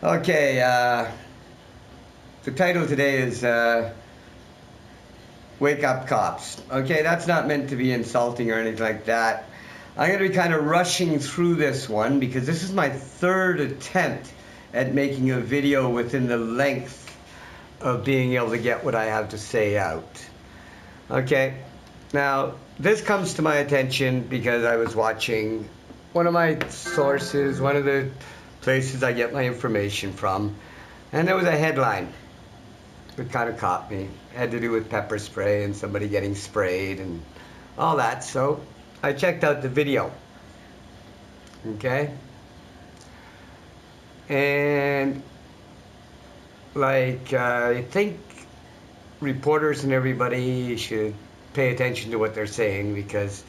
Okay, the title today is Wake Up Cops. Okay, that's not meant to be insulting or anything like that. I'm going to be kind of rushing through this one because this is my third attempt at making a video within the length of being able to get what I have to say out. Okay, now this comes to my attention because I was watching one of my sources, one of the places I get my information from, and there was a headline that kind of caught me. It had to do with pepper spray and somebody getting sprayed and all that. So I checked out the video. Okay? And I think reporters and everybody should pay attention to what they're saying because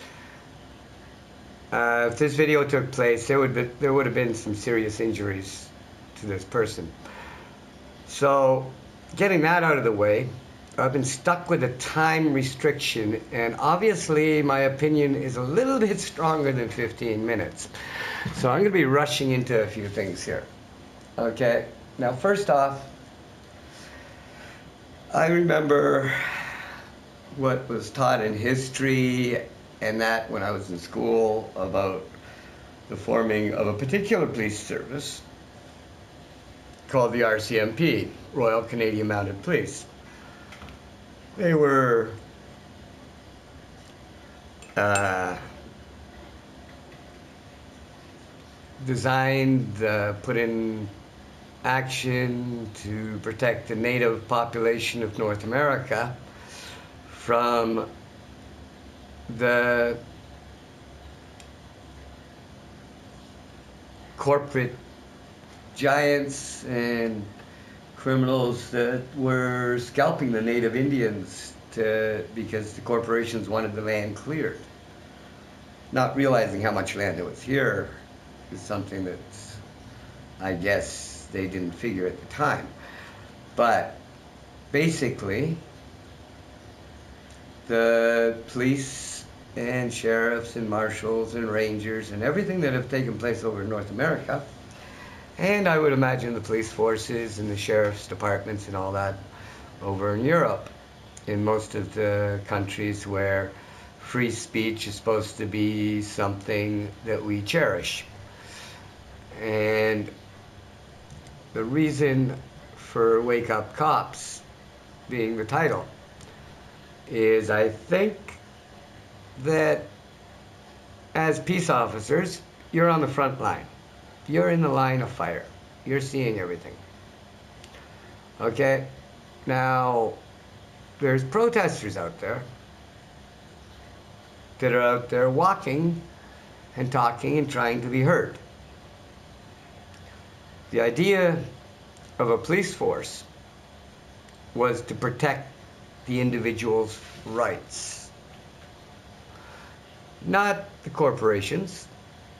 if this video took place, there would have been some serious injuries to this person. So, getting that out of the way, I've been stuck with a time restriction, and obviously my opinion is a little bit stronger than 15 minutes. So I'm going to be rushing into a few things here. Okay, now first off, I remember what was taught in history and that when I was in school about the forming of a particular police service called the RCMP, Royal Canadian Mounted Police. They were designed, put in action to protect the native population of North America from the corporate giants and criminals that were scalping the native Indians because the corporations wanted the land cleared. Not realizing how much land there was here is something that I guess they didn't figure at the time. But basically, the police and sheriffs and marshals and rangers and everything that have taken place over in North America, and I would imagine the police forces and the sheriff's departments and all that over in Europe, in most of the countries where free speech is supposed to be something that we cherish. And the reason for Wake Up Cops being the title is I think that as peace officers, you're on the front line. You're in the line of fire. You're seeing everything. Okay? Now, there's protesters out there that are out there walking and talking and trying to be heard. The idea of a police force was to protect the individual's rights. Not the corporations,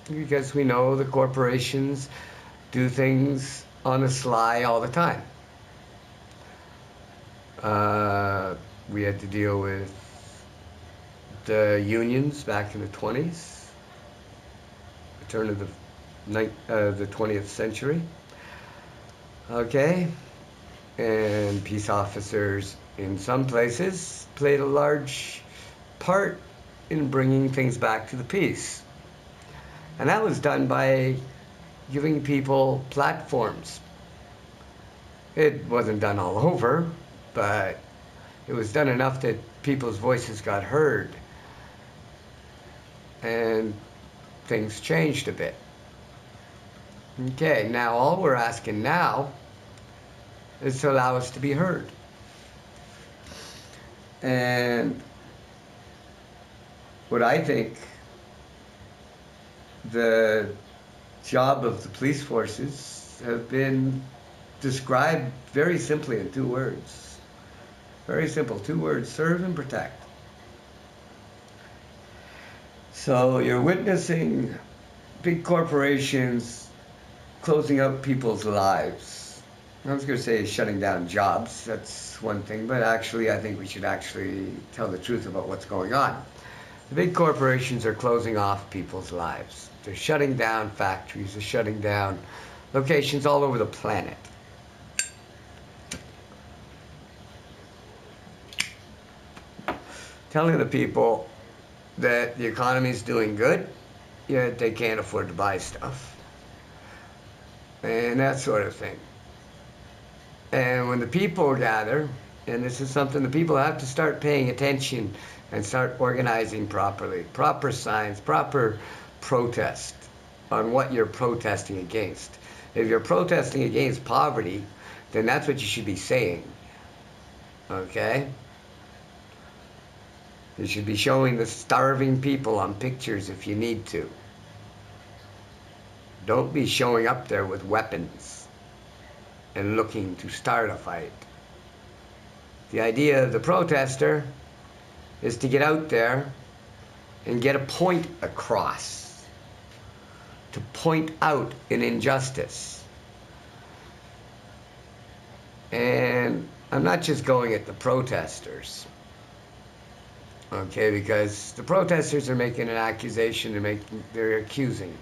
because we know the corporations do things on the sly all the time. We had to deal with the unions back in the 20s, the turn of the 20th century. Okay, and peace officers in some places played a large part in bringing things back to the peace. And that was done by giving people platforms. It wasn't done all over, but it was done enough that people's voices got heard. And things changed a bit. Okay, now all we're asking now is to allow us to be heard. And what I think the job of the police forces have been described very simply in 2 words. Very simple, 2 words: serve and protect. So you're witnessing big corporations closing out people's lives. I was going to say shutting down jobs, that's one thing, but actually I think we should actually tell the truth about what's going on. The big corporations are closing off people's lives. They're shutting down factories, they're shutting down locations all over the planet. Telling the people that the economy is doing good, yet they can't afford to buy stuff. And that sort of thing. And when the people gather, and this is something the people have to start paying attention and start organizing properly, proper signs, proper protest on what you're protesting against. If you're protesting against poverty, then that's what you should be saying. Okay? You should be showing the starving people on pictures if you need to. Don't be showing up there with weapons and looking to start a fight. The idea of the protester is to get out there and get a point across, to point out an injustice. And I'm not just going at the protesters, okay, because the protesters are making an accusation, they're accusing.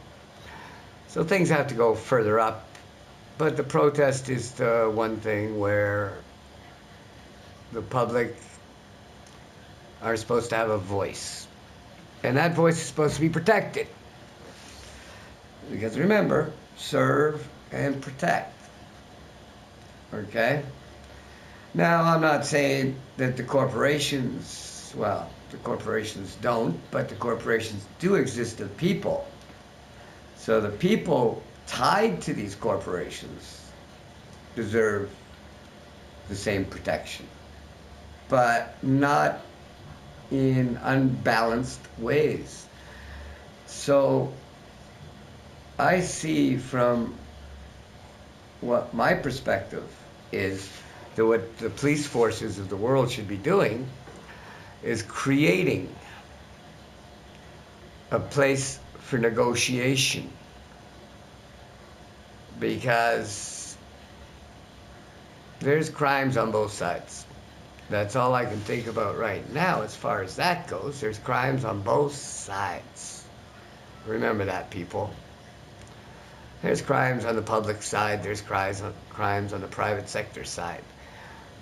So things have to go further up, but the protest is the one thing where the public are supposed to have a voice. And that voice is supposed to be protected. Because remember, serve and protect. Okay? Now, I'm not saying that the corporations, well, the corporations don't, but the corporations do exist of people. So the people tied to these corporations deserve the same protection, but not in unbalanced ways. So I see from what my perspective is that what the police forces of the world should be doing is creating a place for negotiation, because there's crimes on both sides. That's all I can think about right now as far as that goes. There's crimes on both sides. Remember that, people. There's crimes on the public side. There's crimes on the private sector side.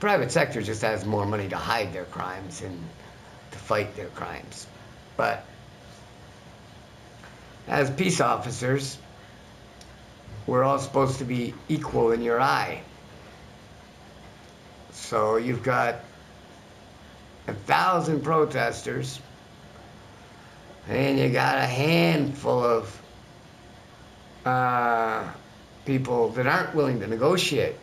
Private sector just has more money to hide their crimes and to fight their crimes. But as peace officers, we're all supposed to be equal in your eye. So you've got 1,000 protesters, and you got a handful of people that aren't willing to negotiate.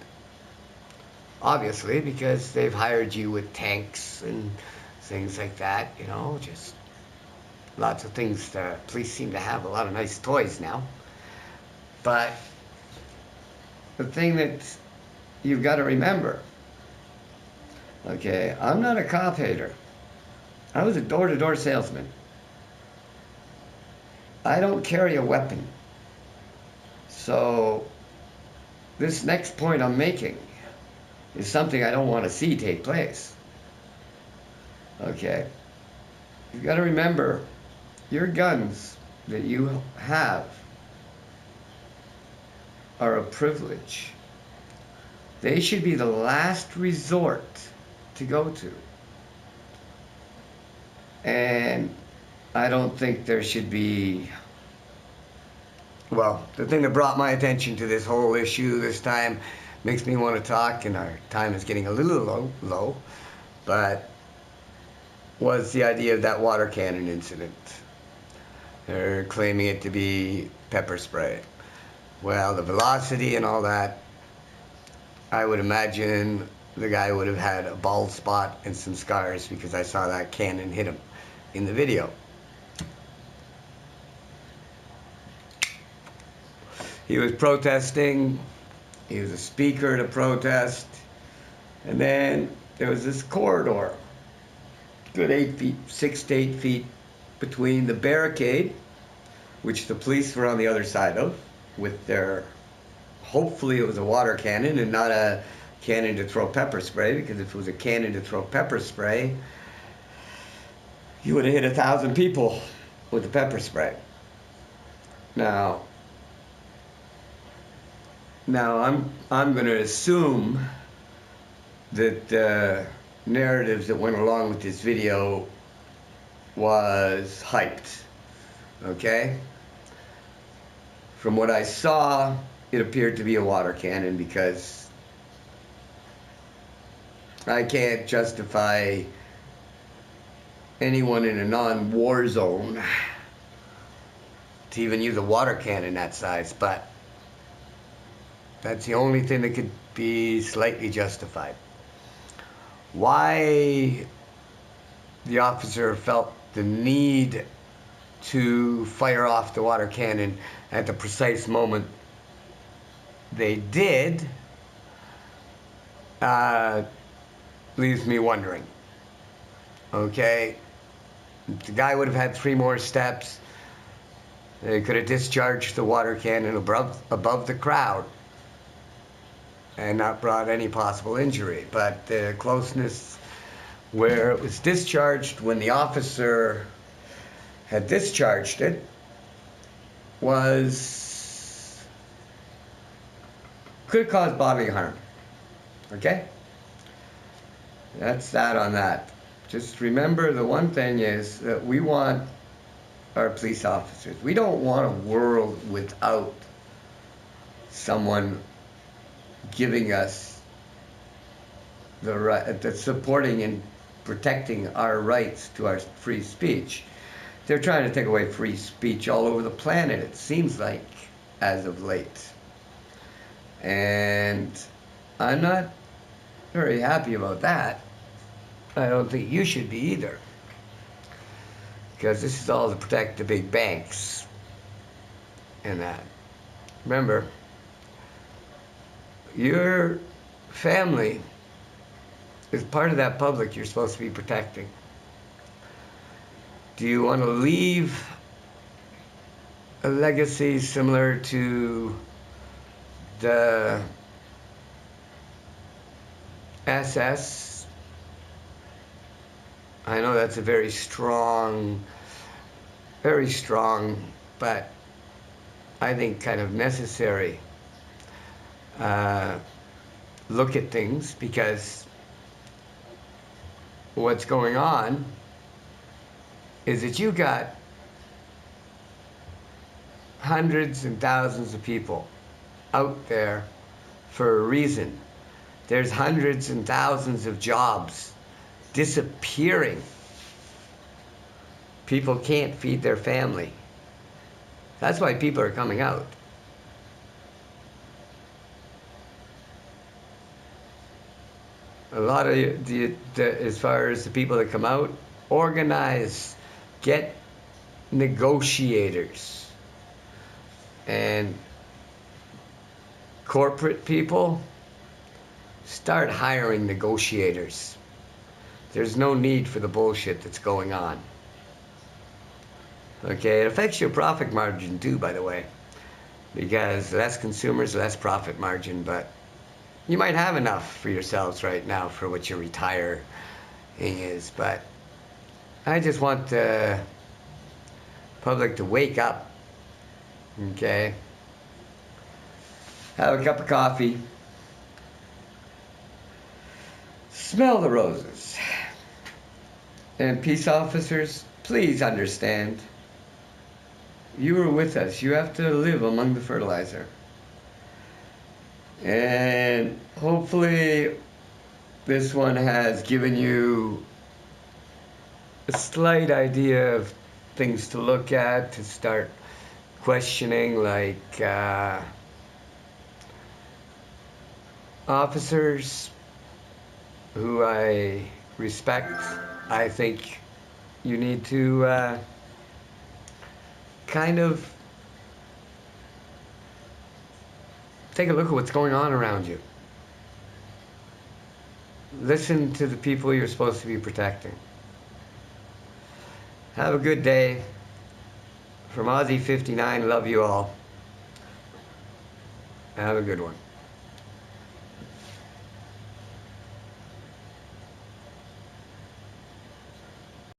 Obviously, because they've hired you with tanks and things like that, you know, just lots of things. The police seem to have a lot of nice toys now. But the thing that you've got to remember, okay, I'm not a cop hater. I was a door-to-door salesman. I don't carry a weapon. So this next point I'm making is something I don't want to see take place. Okay? You've got to remember, your guns that you have are a privilege. They should be the last resort to go to. And I don't think there should be... Well, the thing that brought my attention to this whole issue this time makes me want to talk, and our time is getting a little low, but was the idea of that water cannon incident. They're claiming it to be pepper spray. Well, the velocity and all that, I would imagine the guy would have had a bald spot and some scars, because I saw that cannon hit him in the video. He was protesting. He was a speaker at a protest. And then there was this corridor, good 8 feet, 6 to 8 feet, between the barricade, which the police were on the other side of, with their, hopefully it was a water cannon and not a cannon to throw pepper spray, because if it was a cannon to throw pepper spray, you would have hit 1,000 people with the pepper spray. Now, Now I'm going to assume that the narratives that went along with this video was hyped. Okay? From what I saw, it appeared to be a water cannon, because I can't justify anyone in a non-war zone to even use a water cannon that size, but that's the only thing that could be slightly justified. Why the officer felt the need to fire off the water cannon at the precise moment they did leaves me wondering. Okay? The guy would have had 3 more steps. They could have discharged the water cannon above the crowd and not brought any possible injury. But the closeness where it was discharged, when the officer had discharged it, could have caused bodily harm. Okay? That's that on that. Just remember, the one thing is that we want our police officers. We don't want a world without someone giving us the right, supporting and protecting our rights to our free speech. They're trying to take away free speech all over the planet, it seems like, as of late. And I'm not very happy about that. I don't think you should be either, because this is all to protect the big banks and that. Remember, your family is part of that public you're supposed to be protecting. Do you want to leave a legacy similar to the SS? I know that's a very strong, but I think kind of necessary look at things, because what's going on is that you got hundreds and thousands of people out there for a reason. There's hundreds and thousands of jobs disappearing. People can't feed their family. That's why people are coming out. A lot of as far as the people that come out, organize, get negotiators, and corporate people, start hiring negotiators. There's no need for the bullshit that's going on. Okay, it affects your profit margin too, by the way, because less consumers, less profit margin, but you might have enough for yourselves right now for what your retiring is, but I just want the public to wake up, okay? Have a cup of coffee. Smell the roses. And peace officers, please understand, you are with us. You have to live among the fertilizer. And hopefully this one has given you a slight idea of things to look at, to start questioning, like officers who I respect. I think you need to kind of take a look at what's going on around you. Listen to the people you're supposed to be protecting. Have a good day. From Aussie 59, love you all. Have a good one.